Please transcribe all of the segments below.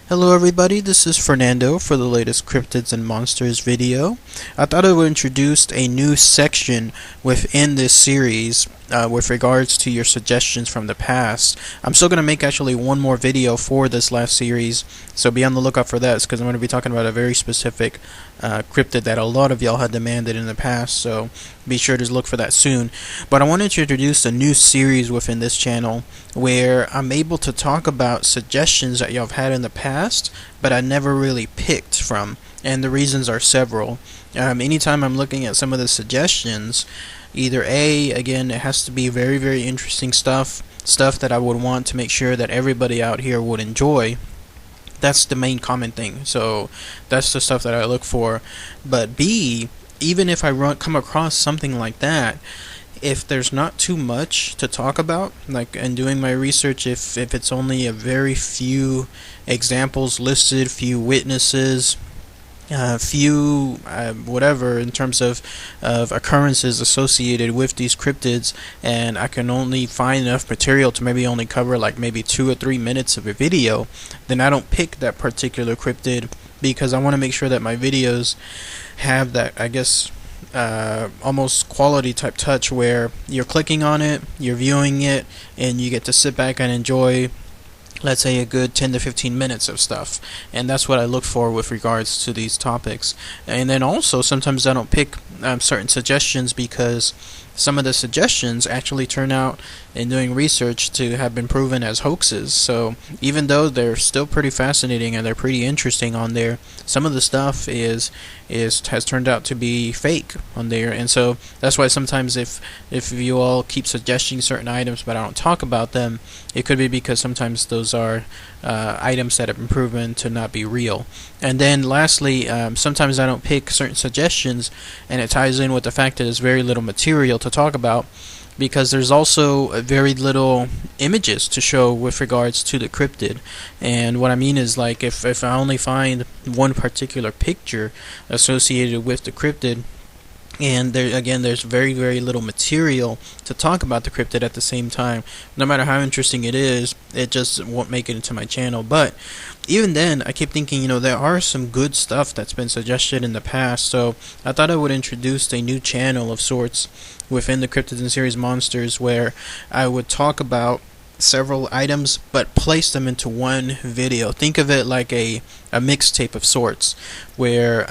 Hello everybody, this is Fernando for the latest Cryptids and Monsters video. I thought I would introduce a new section within this series with regards to your suggestions from the past. I'm still going to make actually one more video for this last series, so be on the lookout for that because I'm going to be talking about a very specific cryptid that a lot of y'all had demanded in the past, so be sure to look for that soon. But I wanted to introduce a new series within this channel where I'm able to talk about suggestions that y'all have had in the past but I never really picked from, and the reasons are several. Anytime I'm looking at some of the suggestions, either again, it has to be very interesting stuff that I would want to make sure that everybody out here would enjoy. That's the main common thing, so that's the stuff that I look for. But B, even if I come across something like that, if there's not too much to talk about, like in doing my research, if it's only a very few examples listed, few witnesses, whatever in terms of occurrences associated with these cryptids, and I can only find enough material to maybe only cover like maybe 2 or 3 minutes of a video, then I don't pick that particular cryptid, because I want to make sure that my videos have that, I guess, almost quality type touch where you're clicking on it, you're viewing it, and you get to sit back and enjoy, let's say, a good 10 to 15 minutes of stuff. And that's what I look for with regards to these topics. And then also sometimes I don't pick certain suggestions because some of the suggestions actually turn out, in doing research, to have been proven as hoaxes. So even though they're still pretty fascinating and they're pretty interesting on there, some of the stuff has turned out to be fake on there. And so that's why sometimes if you all keep suggesting certain items but I don't talk about them, it could be because sometimes those are items that have been proven to not be real. And then lastly, sometimes I don't pick certain suggestions, and it ties in with the fact that there's very little material to talk about, because there's also very little images to show with regards to the cryptid. And what I mean is, like, if I only find one particular picture associated with the cryptid, and there's very little material to talk about the cryptid at the same time, no matter how interesting it is, it just won't make it into my channel. But even then, I keep thinking, there are some good stuff that's been suggested in the past, so I thought I would introduce a new channel of sorts within the Cryptids and Series Monsters, where I would talk about several items but place them into one video. Think of it like a mixtape of sorts, where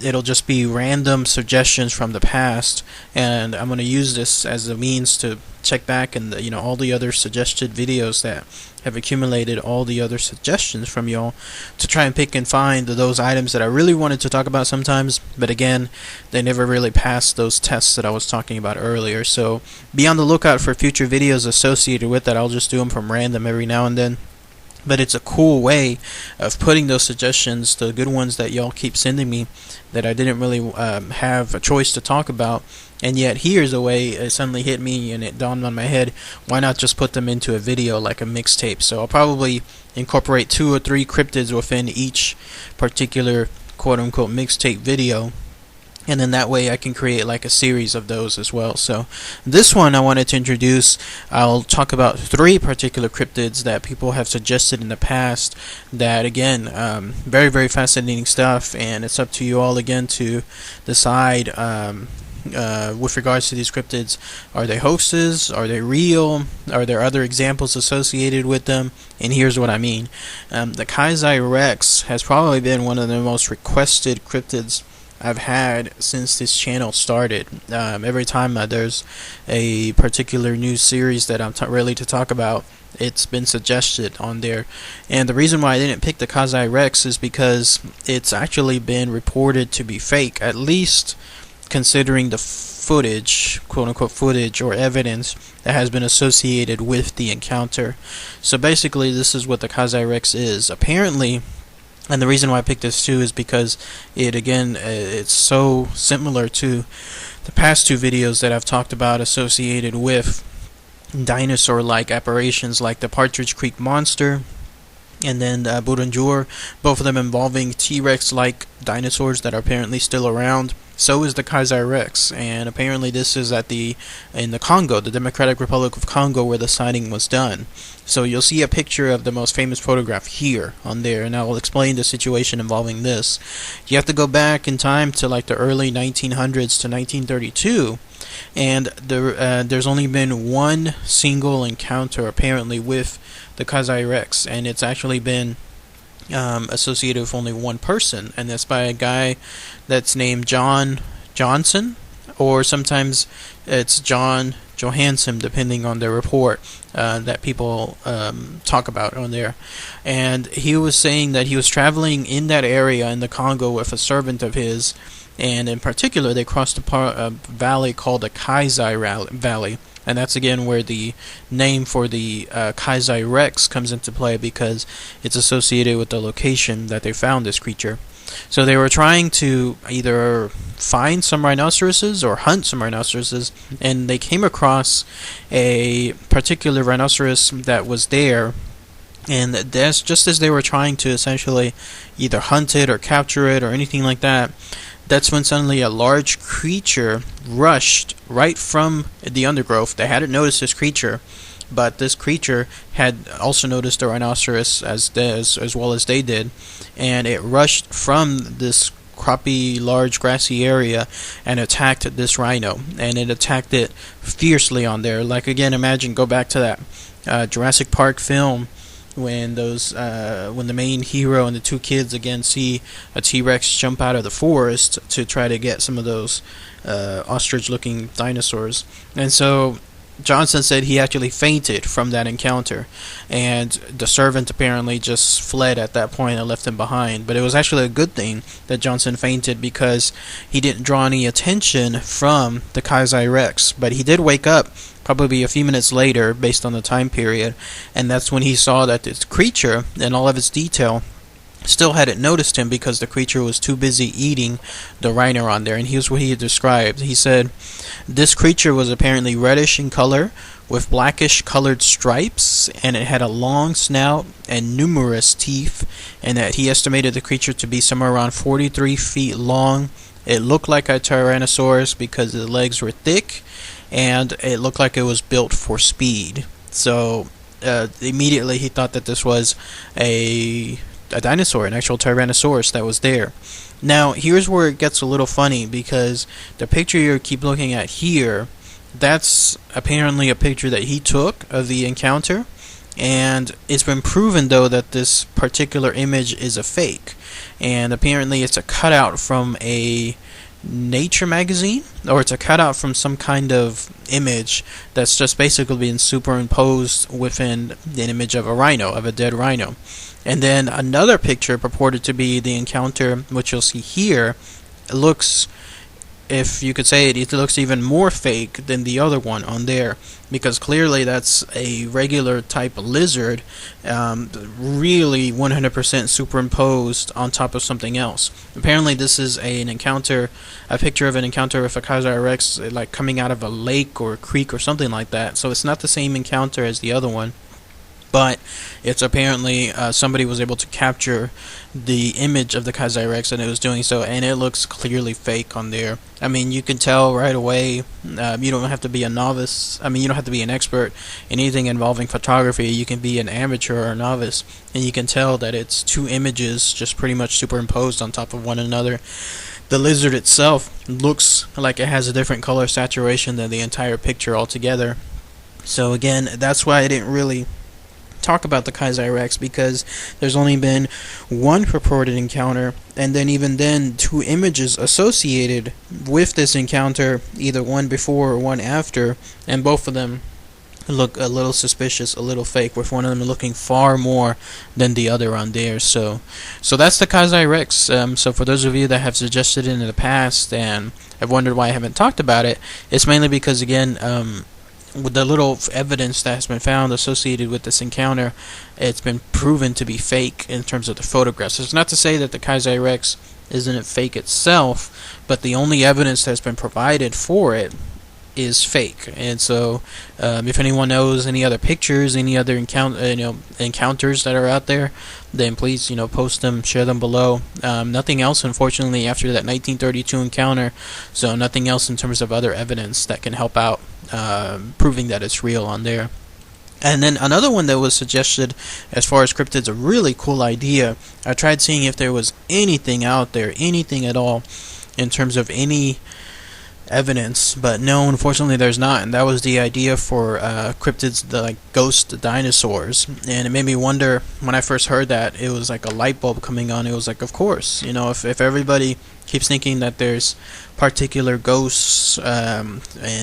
it'll just be random suggestions from the past, and I'm going to use this as a means to check back and all the other suggested videos that have accumulated all the other suggestions from y'all, to try and pick and find those items that I really wanted to talk about sometimes, but again, they never really passed those tests that I was talking about earlier. So be on the lookout for future videos associated with that. I'll just do them from random every now and then. But it's a cool way of putting those suggestions, the good ones that y'all keep sending me, that I didn't really have a choice to talk about. And yet here's a way, it suddenly hit me and it dawned on my head, why not just put them into a video like a mixtape? So I'll probably incorporate 2 or 3 cryptids within each particular quote-unquote mixtape video. And then that way I can create like a series of those as well. So this one I wanted to introduce, I'll talk about 3 particular cryptids that people have suggested in the past that, again, very fascinating stuff, and it's up to you all again to decide with regards to these cryptids. Are they hoaxes? Are they real? Are there other examples associated with them? And here's what I mean. The Kasai Rex has probably been one of the most requested cryptids I've had since this channel started. Every time there's a particular new series that I'm ready to talk about, it's been suggested on there. And the reason why I didn't pick the Kasai Rex is because it's actually been reported to be fake, at least considering the footage, quote-unquote footage or evidence that has been associated with the encounter. So basically this is what the Kasai Rex is. Apparently, and the reason why I picked this too is because it's so similar to the past 2 videos that I've talked about associated with dinosaur-like apparitions, like the Partridge Creek Monster and then Burunjur, both of them involving T-Rex-like dinosaurs that are apparently still around. So is the Kasai Rex, and apparently this is in the Congo, the Democratic Republic of Congo, where the sighting was done. So you'll see a picture of the most famous photograph here on there, and I will explain the situation involving this. You have to go back in time to like the early 1900s to 1932, and there's only been one single encounter apparently with the Kasai Rex, and it's actually been associated with only one person, and that's by a guy that's named John Johnson, or sometimes it's John Johansson, depending on the report that people talk about on there. And he was saying that he was traveling in that area in the Congo with a servant of his, and in particular they crossed a valley called the Kasai Valley. And that's again where the name for the Kasai Rex comes into play, because it's associated with the location that they found this creature. So they were trying to either find some rhinoceroses or hunt some rhinoceroses, and they came across a particular rhinoceros that was there. And that's just as they were trying to essentially either hunt it or capture it or anything like that, that's when suddenly a large creature rushed right from the undergrowth. They hadn't noticed this creature, but this creature had also noticed the rhinoceros as well as they did, and it rushed from this croppy, large, grassy area and attacked this rhino, and it attacked it fiercely on there. Like, again, go back to that Jurassic Park film, when the main hero and the two kids again see a T-Rex jump out of the forest to try to get some of those ostrich-looking dinosaurs. And so Johnson said he actually fainted from that encounter, and the servant apparently just fled at that point and left him behind. But it was actually a good thing that Johnson fainted, because he didn't draw any attention from the Kasai Rex. But he did wake up probably a few minutes later, based on the time period, and that's when he saw that this creature, in all of its detail, still hadn't noticed him, because the creature was too busy eating the rhino on there. And here's what he had described. He said, this creature was apparently reddish in color, with blackish colored stripes, and it had a long snout and numerous teeth, and that he estimated the creature to be somewhere around 43 feet long. It looked like a Tyrannosaurus because the legs were thick, and it looked like it was built for speed. So immediately he thought that this was a dinosaur, an actual Tyrannosaurus that was there. Now, here's where it gets a little funny, because the picture you keep looking at here, that's apparently a picture that he took of the encounter, and it's been proven, though, that this particular image is a fake, and apparently it's a cutout from a Nature magazine, or it's a cutout from some kind of image that's just basically been superimposed within the image of a rhino, of a dead rhino. And then another picture purported to be the encounter, which you'll see here, looks, if you could say it, it looks even more fake than the other one on there, because clearly that's a regular type of lizard, really 100% superimposed on top of something else. Apparently this is a picture of an encounter with a Kasai Rex, like coming out of a lake or a creek or something like that. So it's not the same encounter as the other one, but it's apparently somebody was able to capture the image of the Kasai Rex, and it was doing so, and it looks clearly fake on there. I mean, you can tell right away. You don't have to be a novice. I mean, you don't have to be an expert in anything involving photography. You can be an amateur or a novice, and you can tell that it's two images just pretty much superimposed on top of one another. The lizard itself looks like it has a different color saturation than the entire picture altogether. So again, that's why I didn't really talk about the Kasai Rex, because there's only been one purported encounter, and then even then 2 images associated with this encounter, either one before or one after, and both of them look a little suspicious, a little fake, with one of them looking far more than the other on there. So that's the Kasai Rex. So for those of you that have suggested it in the past and have wondered why I haven't talked about it, it's mainly because, again, with the little evidence that has been found associated with this encounter, it's been proven to be fake in terms of the photographs. It's not to say that the Kasai Rex isn't fake itself, but the only evidence that's been provided for it is fake. And so if anyone knows any other pictures, any other encounters that are out there, then please post them, share them below. Nothing else, unfortunately, after that 1932 encounter, so nothing else in terms of other evidence that can help out proving that it's real on there. And then another one that was suggested as far as cryptids, a really cool idea. I tried seeing if there was anything out there, anything at all, in terms of any evidence, but no, unfortunately there's not. And that was the idea for cryptids, the like ghost dinosaurs. And it made me wonder, when I first heard that, it was like a light bulb coming on. It was like, of course, if everybody keeps thinking that there's particular ghosts, and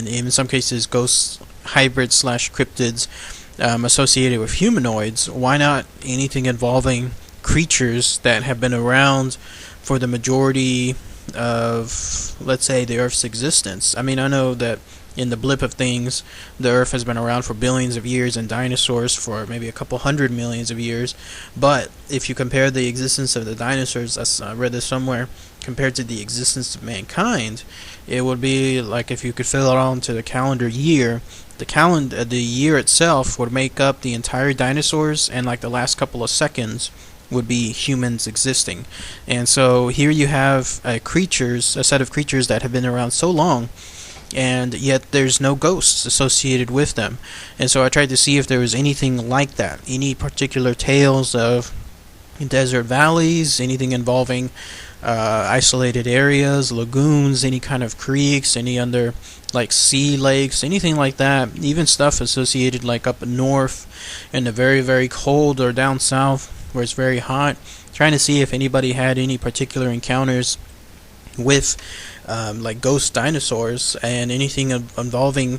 in some cases ghosts hybrid slash cryptids associated with humanoids, why not anything involving creatures that have been around for the majority of, let's say, the Earth's existence? I mean, I know that in the blip of things, the Earth has been around for billions of years, and dinosaurs for maybe a couple hundred millions of years. But if you compare the existence of the dinosaurs, I read this somewhere, compared to the existence of mankind, it would be like if you could fill it on to the calendar year. The year itself would make up the entire dinosaurs, and like the last couple of seconds would be humans existing. And so here you have a set of creatures that have been around so long, and yet there's no ghosts associated with them. And so I tried to see if there was anything like that, any particular tales of desert valleys, anything involving isolated areas, lagoons, any kind of creeks, any other like sea lakes, anything like that, even stuff associated like up north in the very, very cold, or down south where it's very hot. Trying to see if anybody had any particular encounters with like ghost dinosaurs and anything involving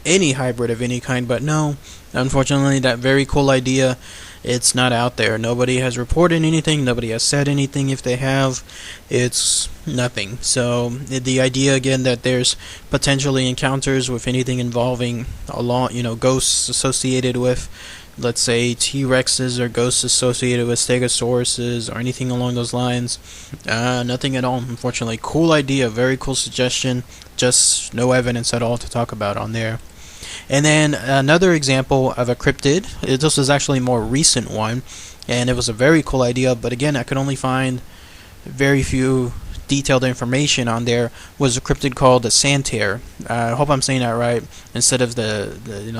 any hybrid of any kind. But no, unfortunately, that very cool idea, it's not out there. Nobody has reported anything. Nobody has said anything. If they have, it's nothing. So the idea again that there's potentially encounters with anything involving ghosts associated with, let's say, T-Rexes, or ghosts associated with Stegosauruses, or anything along those lines, nothing at all, unfortunately. Cool idea, very cool suggestion, just no evidence at all to talk about on there. And then another example of a cryptid, this was actually a more recent one, and it was a very cool idea, but again, I could only find very few detailed information on there, was a cryptid called the Santer. I hope I'm saying that right, instead of the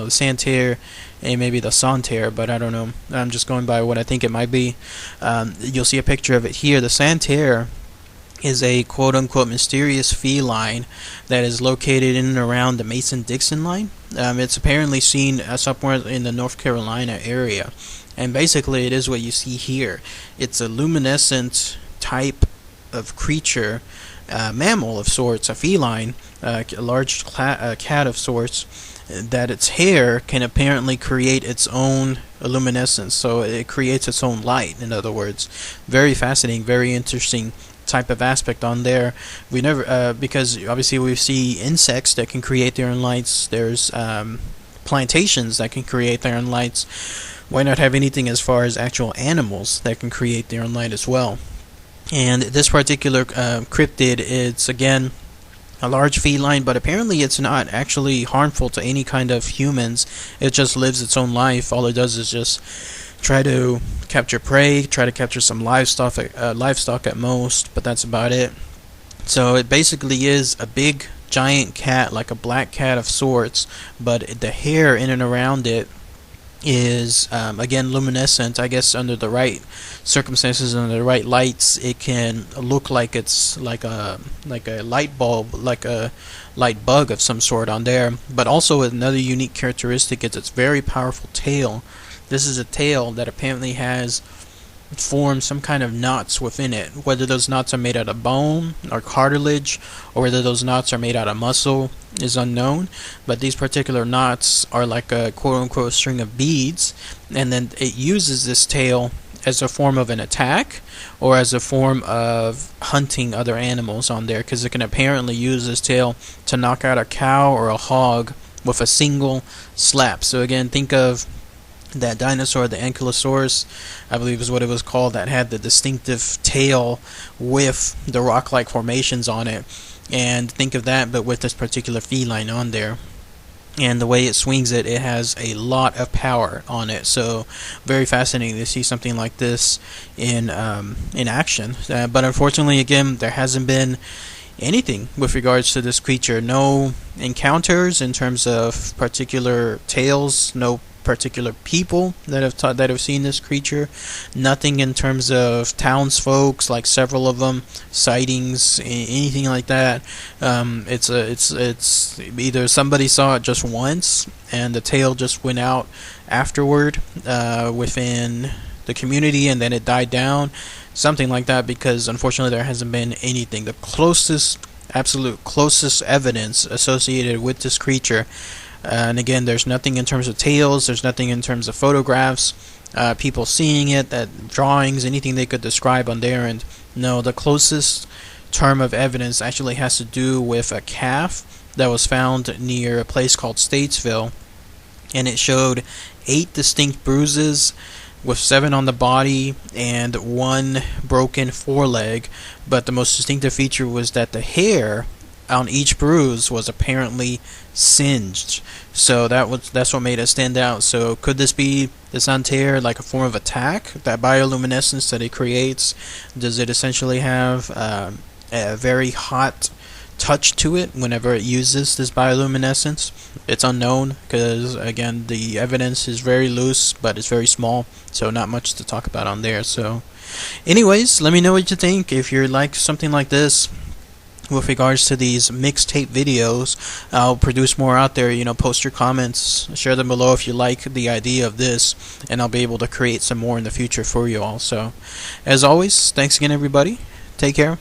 Santer and maybe the Santer, but I don't know. I'm just going by what I think it might be. You'll see a picture of it here. The Santer is a quote-unquote mysterious feline that is located in and around the Mason-Dixon line. It's apparently seen somewhere in the North Carolina area, and basically it is what you see here. It's a luminescent type of creature, mammal of sorts, a feline, a large cat of sorts, that its hair can apparently create its own luminescence, so it creates its own light, in other words. Very fascinating, very interesting type of aspect on there. We never because obviously we see insects that can create their own lights. There's plantations that can create their own lights. Why not have anything as far as actual animals that can create their own light as well? And this particular cryptid, it's again a large feline, but apparently it's not actually harmful to any kind of humans. It just lives its own life. All it does is just try to capture prey, try to capture some livestock at most, but that's about it. So it basically is a big giant cat, like a black cat of sorts, but the hair in and around it is again luminescent. I guess under the right circumstances, under the right lights, it can look like it's like a light bulb, like a light bug of some sort on there. But also another unique characteristic is its very powerful tail. This is a tail that apparently has formed some kind of knots within it. Whether those knots are made out of bone or cartilage, or whether those knots are made out of muscle, is unknown. But these particular knots are like a quote-unquote string of beads, and then it uses this tail as a form of an attack or as a form of hunting other animals on there, because it can apparently use this tail to knock out a cow or a hog with a single slap. So again, think of that dinosaur, the Ankylosaurus, I believe is what it was called, that had the distinctive tail with the rock-like formations on it. and think of that, but with this particular feline on there. And the way it swings it, it has a lot of power on it. So very fascinating to see something like this in action. But unfortunately, again, there hasn't been anything with regards to this creature. No encounters in terms of particular tales. No particular people that have seen this creature. Nothing in terms of townsfolk, like several of them, sightings, anything like that. It's either somebody saw it just once and the tale just went out afterward within the community, and then it died down, something like that, because unfortunately there hasn't been anything. The absolute closest evidence associated with this creature, and again, there's nothing in terms of tales, there's nothing in terms of photographs, people seeing it, that drawings, anything they could describe on there. And no, the closest term of evidence actually has to do with a calf that was found near a place called Statesville, and it showed 8 distinct bruises with 7 on the body and 1 broken foreleg. But the most distinctive feature was that the hair on each bruise was apparently singed. So that's what made it stand out. So could this be the Santerre, like a form of attack? That bioluminescence that it creates, does it essentially have a very hot touch to it whenever it uses this bioluminescence? It's unknown, because again, the evidence is very loose, but it's very small, so not much to talk about on there. So anyways, let me know what you think. If you're like something like this with regards to these mixtape videos, I'll produce more out there. Post your comments, share them below if you like the idea of this, and I'll be able to create some more in the future for you all. So as always, thanks again everybody, take care.